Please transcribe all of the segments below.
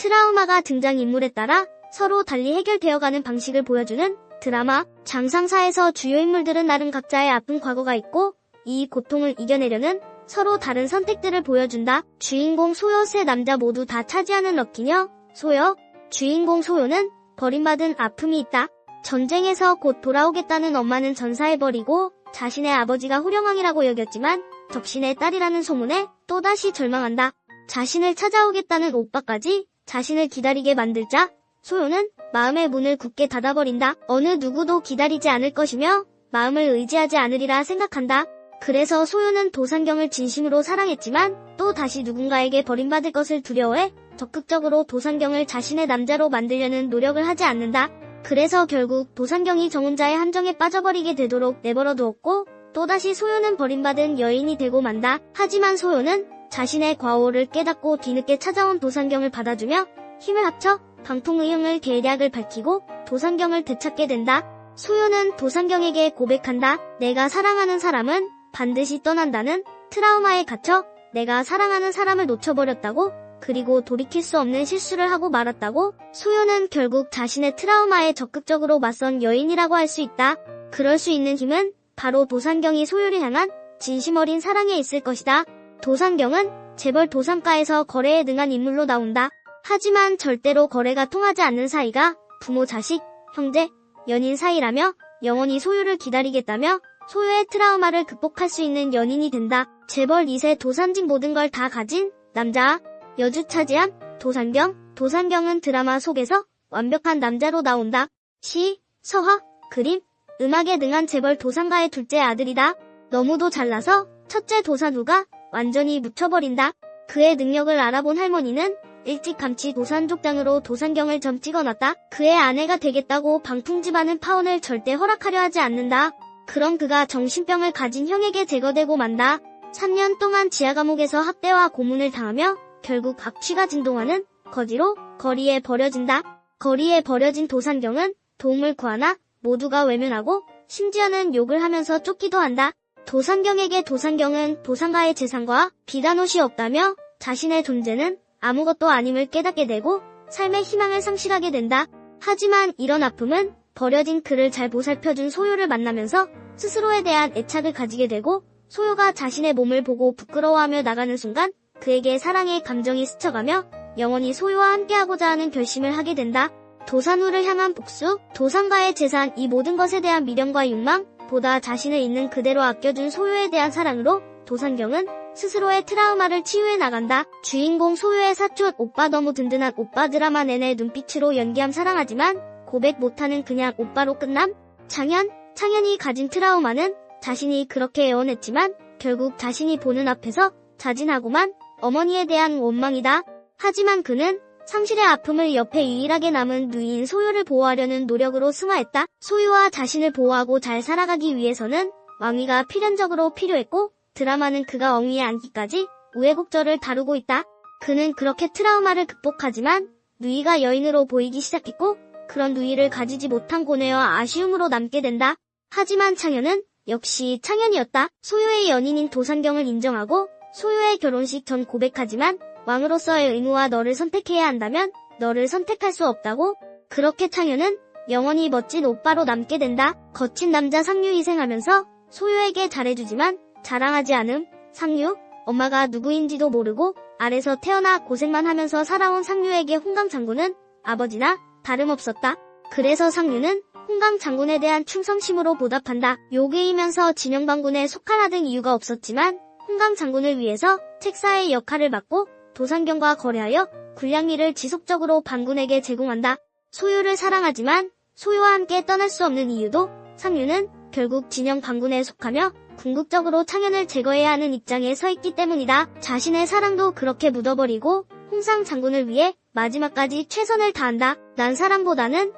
트라우마가 등장인물에 따라 서로 달리 해결되어가는 방식을 보여주는 드라마. 장상사에서 주요 인물들은 나름 각자의 아픈 과거가 있고 이 고통을 이겨내려는 서로 다른 선택들을 보여준다. 주인공 소여 세 남자 모두 다 차지하는 럭키녀 소여. 주인공 소여는 버림받은 아픔이 있다. 전쟁에서 곧 돌아오겠다는 엄마는 전사해버리고 자신의 아버지가 호령왕이라고 여겼지만 적신의 딸이라는 소문에 또다시 절망한다. 자신을 찾아오겠다는 오빠까지 자신을 기다리게 만들자 소요는 마음의 문을 굳게 닫아버린다. 어느 누구도 기다리지 않을 것이며 마음을 의지하지 않으리라 생각한다. 그래서 소요는 도산경을 진심으로 사랑했지만 또 다시 누군가에게 버림받을 것을 두려워해 적극적으로 도산경을 자신의 남자로 만들려는 노력을 하지 않는다. 그래서 결국 도산경이 저 혼자의 함정에 빠져버리게 되도록 내버려 두었고 또다시 소요는 버림받은 여인이 되고 만다. 하지만 소요는 자신의 과오를 깨닫고 뒤늦게 찾아온 도산경을 받아주며 힘을 합쳐 방통의형을 계략을 밝히고 도산경을 되찾게 된다. 소요는 도산경에게 고백한다. 내가 사랑하는 사람은 반드시 떠난다는 트라우마에 갇혀 내가 사랑하는 사람을 놓쳐버렸다고 그리고 돌이킬 수 없는 실수를 하고 말았다고. 소요는 결국 자신의 트라우마에 적극적으로 맞선 여인이라고 할 수 있다. 그럴 수 있는 힘은 바로 도산경이 소요를 향한 진심 어린 사랑에 있을 것이다. 도산경은 재벌 도산가에서 거래에 능한 인물로 나온다. 하지만 절대로 거래가 통하지 않는 사이가 부모, 자식, 형제, 연인 사이라며 영원히 소요를 기다리겠다며 소요의 트라우마를 극복할 수 있는 연인이 된다. 재벌 2세 도산직 모든 걸 다 가진 남자, 여주 차지한 도산경. 도산경은 드라마 속에서 완벽한 남자로 나온다. 시, 서화, 그림, 음악에 능한 재벌 도산가의 둘째 아들이다. 너무도 잘나서 첫째 도산우가 완전히 묻혀버린다. 그의 능력을 알아본 할머니는 일찌감치 도산족장으로 도산경을 점 찍어놨다. 그의 아내가 되겠다고 방풍 집안은 파혼을 절대 허락하려 하지 않는다. 그럼 그가 정신병을 가진 형에게 제거되고 만다. 3년 동안 지하감옥에서 학대와 고문을 당하며 결국 악취가 진동하는 거지로 거리에 버려진다. 거리에 버려진 도산경은 도움을 구하나 모두가 외면하고 심지어는 욕을 하면서 쫓기도 한다. 도산경에게 도산경은 도산가의 재산과 비단옷이 없다며 자신의 존재는 아무것도 아님을 깨닫게 되고 삶의 희망을 상실하게 된다. 하지만 이런 아픔은 버려진 그를 잘 보살펴준 소요를 만나면서 스스로에 대한 애착을 가지게 되고 소요가 자신의 몸을 보고 부끄러워하며 나가는 순간 그에게 사랑의 감정이 스쳐가며 영원히 소요와 함께하고자 하는 결심을 하게 된다. 도산우를 향한 복수, 도산가의 재산, 이 모든 것에 대한 미련과 욕망, 보다 자신을 있는 그대로 아껴준 소요에 대한 사랑으로 도산경은 스스로의 트라우마를 치유해 나간다. 주인공 소요의 사촌 오빠 너무 든든한 오빠. 드라마 내내 눈빛으로 연기함 사랑하지만 고백 못하는 그냥 오빠로 끝남. 창현이 가진 트라우마는 자신이 그렇게 애원했지만 결국 자신이 보는 앞에서 자진하고만 어머니에 대한 원망이다. 하지만 그는 상실의 아픔을 옆에 유일하게 남은 누이인 소요를 보호하려는 노력으로 승화했다. 소요와 자신을 보호하고 잘 살아가기 위해서는 왕위가 필연적으로 필요했고 드라마는 그가 왕위에 앉기까지 우여곡절을 다루고 있다. 그는 그렇게 트라우마를 극복하지만 누이가 여인으로 보이기 시작했고 그런 누이를 가지지 못한 고뇌와 아쉬움으로 남게 된다. 하지만 창현은 역시 창현이었다. 소요의 연인인 도산경을 인정하고 소요의 결혼식 전 고백하지만 왕으로서의 의무와 너를 선택해야 한다면 너를 선택할 수 없다고. 그렇게 창현은 영원히 멋진 오빠로 남게 된다. 거친 남자 상류 희생하면서 소요에게 잘해주지만 자랑하지 않음. 상류, 엄마가 누구인지도 모르고 아래서 태어나 고생만 하면서 살아온 상류에게 홍강 장군은 아버지나 다름없었다. 그래서 상류는 홍강 장군에 대한 충성심으로 보답한다. 요괴이면서 진영방군에 속하라 등 이유가 없었지만 홍강 장군을 위해서 책사의 역할을 맡고 도산경과 거래하여 군량미를 지속적으로 반군에게 제공한다. 소요를 사랑하지만 소요와 함께 떠날 수 없는 이유도 상류는 결국 진영 반군에 속하며 궁극적으로 창현을 제거해야 하는 입장에 서 있기 때문이다. 자신의 사랑도 그렇게 묻어버리고 홍상 장군을 위해 마지막까지 최선을 다한다. 난 사랑보다는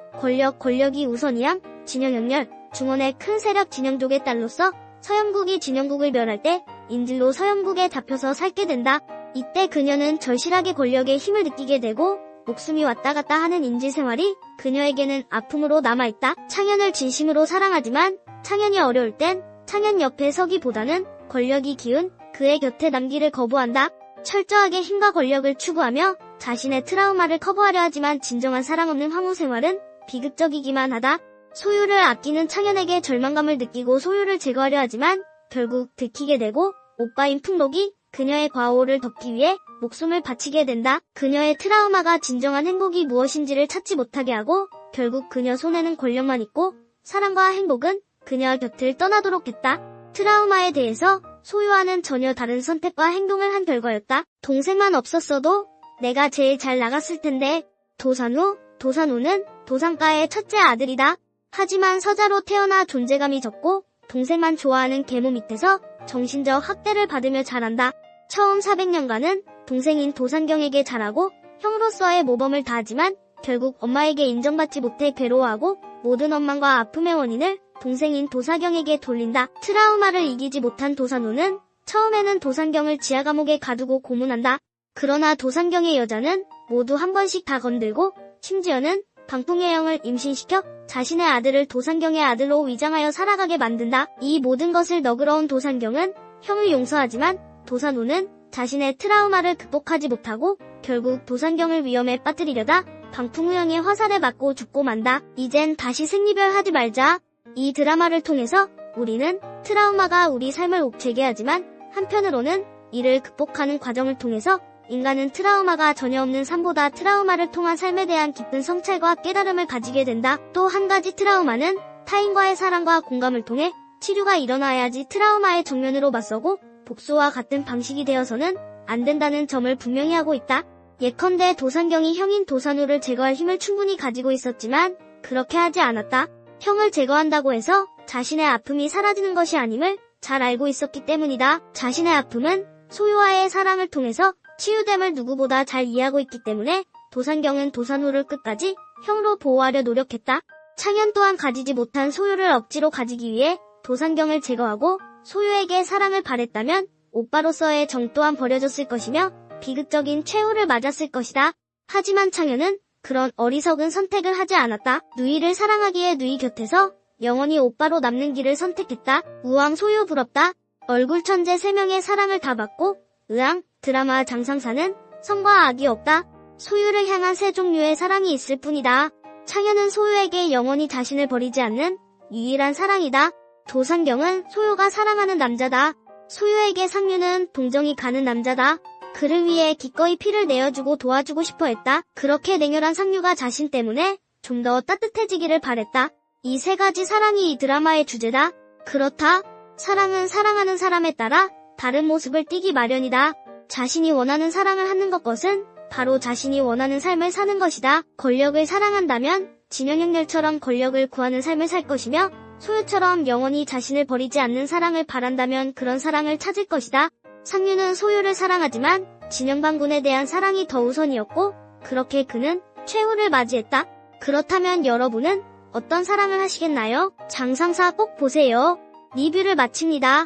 권력이 우선이야. 진영연렬, 중원의 큰 세력 진영족의 딸로서 서영국이 진영국을 멸할 때 인질로 서영국에 잡혀서 살게 된다. 이때 그녀는 절실하게 권력의 힘을 느끼게 되고 목숨이 왔다 갔다 하는 인질 생활이 그녀에게는 아픔으로 남아있다. 창현을 진심으로 사랑하지만 창현이 어려울 땐 창현 옆에 서기보다는 권력이 기운 그의 곁에 남기를 거부한다. 철저하게 힘과 권력을 추구하며 자신의 트라우마를 커버하려 하지만 진정한 사랑 없는 황후 생활은 비극적이기만 하다. 소유를 아끼는 창현에게 절망감을 느끼고 소유를 제거하려 하지만 결국 들키게 되고 오빠인 풍록이 그녀의 과오를 덮기 위해 목숨을 바치게 된다. 그녀의 트라우마가 진정한 행복이 무엇인지를 찾지 못하게 하고 결국 그녀 손에는 권력만 있고 사랑과 행복은 그녀 곁을 떠나도록 했다. 트라우마에 대해서 소유와는 전혀 다른 선택과 행동을 한 결과였다. 동생만 없었어도 내가 제일 잘 나갔을 텐데. 도산우는 도산가의 첫째 아들이다. 하지만 서자로 태어나 존재감이 적고 동생만 좋아하는 계모 밑에서 정신적 학대를 받으며 자란다. 처음 400년간은 동생인 도산경에게 잘하고 형으로서의 모범을 다하지만 결국 엄마에게 인정받지 못해 괴로워하고 모든 원망과 아픔의 원인을 동생인 도사경에게 돌린다. 트라우마를 이기지 못한 도산우는 처음에는 도산경을 지하감옥에 가두고 고문한다. 그러나 도산경의 여자는 모두 한 번씩 다 건들고 심지어는 방풍의 영을 임신시켜 자신의 아들을 도산경의 아들로 위장하여 살아가게 만든다. 이 모든 것을 너그러운 도산경은 형을 용서하지만 도산우는 자신의 트라우마를 극복하지 못하고 결국 도산경을 위험에 빠뜨리려다 방풍우영의 화살에 맞고 죽고 만다. 이젠 다시 생리별하지 말자. 이 드라마를 통해서 우리는 트라우마가 우리 삶을 옥죄게 하지만 한편으로는 이를 극복하는 과정을 통해서 인간은 트라우마가 전혀 없는 삶보다 트라우마를 통한 삶에 대한 깊은 성찰과 깨달음을 가지게 된다. 또 한 가지 트라우마는 타인과의 사랑과 공감을 통해 치료가 일어나야지 트라우마의 정면으로 맞서고 복수와 같은 방식이 되어서는 안 된다는 점을 분명히 하고 있다. 예컨대 도산경이 형인 도산우를 제거할 힘을 충분히 가지고 있었지만 그렇게 하지 않았다. 형을 제거한다고 해서 자신의 아픔이 사라지는 것이 아님을 잘 알고 있었기 때문이다. 자신의 아픔은 소유와의 사랑을 통해서 치유됨을 누구보다 잘 이해하고 있기 때문에 도산경은 도산우를 끝까지 형으로 보호하려 노력했다. 창현 또한 가지지 못한 소유를 억지로 가지기 위해 도산경을 제거하고 소유에게 사랑을 바랬다면 오빠로서의 정 또한 버려졌을 것이며 비극적인 최후를 맞았을 것이다. 하지만 창현은 그런 어리석은 선택을 하지 않았다. 누이를 사랑하기에 누이 곁에서 영원히 오빠로 남는 길을 선택했다. 우왕 소유 부럽다. 얼굴 천재 3명의 사랑을 다 받고 으앙 드라마 장상사는 성과 악이 없다. 소유를 향한 3종류의 사랑이 있을 뿐이다. 창현은 소유에게 영원히 자신을 버리지 않는 유일한 사랑이다. 도산경은 소유가 사랑하는 남자다. 소유에게 상류는 동정이 가는 남자다. 그를 위해 기꺼이 피를 내어주고 도와주고 싶어 했다. 그렇게 냉혈한 상류가 자신 때문에 좀 더 따뜻해지기를 바랬다. 이 3가지 사랑이 이 드라마의 주제다. 그렇다. 사랑은 사랑하는 사람에 따라 다른 모습을 띠기 마련이다. 자신이 원하는 사랑을 하는 것은 바로 자신이 원하는 삶을 사는 것이다. 권력을 사랑한다면 진영형렬처럼 권력을 구하는 삶을 살 것이며 소유처럼 영원히 자신을 버리지 않는 사랑을 바란다면 그런 사랑을 찾을 것이다. 상류는 소유를 사랑하지만 진영반군에 대한 사랑이 더 우선이었고 그렇게 그는 최후를 맞이했다. 그렇다면 여러분은 어떤 사랑을 하시겠나요? 장상사 꼭 보세요. 리뷰를 마칩니다.